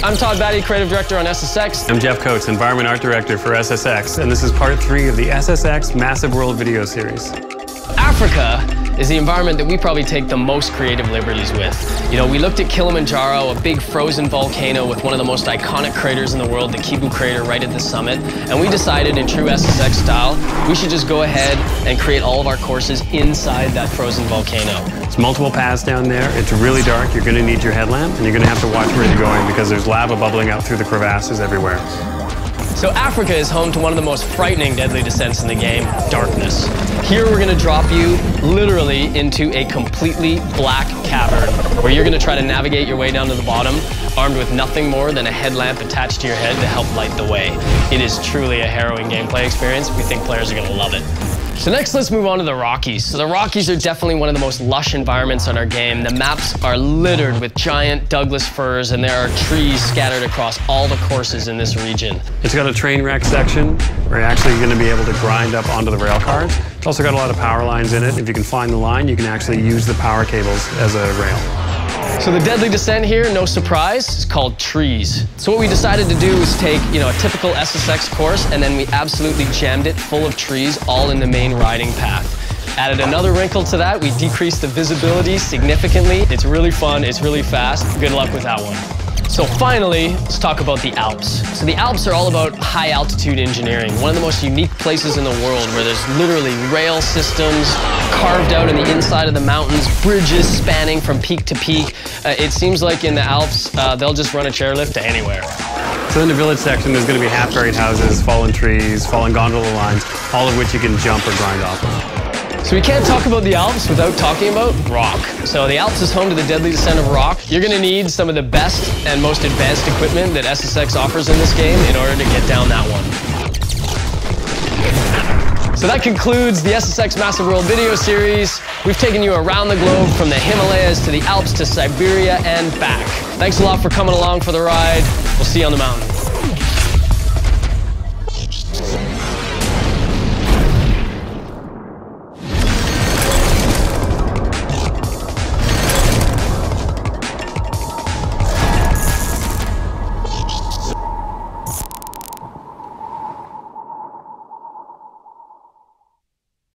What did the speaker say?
I'm Todd Batty, Creative Director on SSX. I'm Jeff Coates, Environment Art Director for SSX, and this is part 3 of the SSX Massive World video series. Africa is the environment that we probably take the most creative liberties with. You know, we looked at Kilimanjaro, a big frozen volcano with one of the most iconic craters in the world, the Kivu crater right at the summit, and we decided in true SSX style, we should just go ahead and create all of our courses inside that frozen volcano. There's multiple paths down there. It's really dark. You're going to need your headlamp, and you're going to have to watch where you're going because there's lava bubbling out through the crevasses everywhere. So Africa is home to one of the most frightening deadly descents in the game, darkness. Here we're going to drop you literally into a completely black cavern where you're going to try to navigate your way down to the bottom, armed with nothing more than a headlamp attached to your head to help light the way. It is truly a harrowing gameplay experience. We think players are going to love it. So next, let's move on to the Rockies. So the Rockies are definitely one of the most lush environments on our game. The maps are littered with giant Douglas firs, and there are trees scattered across all the courses in this region. It's got a train wreck section where you're actually going to be able to grind up onto the rail cars. It's also got a lot of power lines in it. If you can find the line, you can actually use the power cables as a rail. So the deadly descent here, no surprise, is called trees. So what we decided to do was take, a typical SSX course, and then we absolutely jammed it full of trees all in the main riding path. Added another wrinkle to that, we decreased the visibility significantly. It's really fun, it's really fast. Good luck with that one. So finally, let's talk about the Alps. So the Alps are all about high altitude engineering, one of the most unique places in the world where there's literally rail systems carved out in the inside of the mountains, bridges spanning from peak to peak. It seems like in the Alps, they'll just run a chairlift to anywhere. So in the village section, there's going to be half-buried houses, fallen trees, fallen gondola lines, all of which you can jump or grind off of. So we can't talk about the Alps without talking about rock. So the Alps is home to the deadly descent of rock. You're going to need some of the best and most advanced equipment that SSX offers in this game in order to get down that one. So that concludes the SSX Massive World video series. We've taken you around the globe from the Himalayas to the Alps to Siberia and back. Thanks a lot for coming along for the ride. We'll see you on the mountain.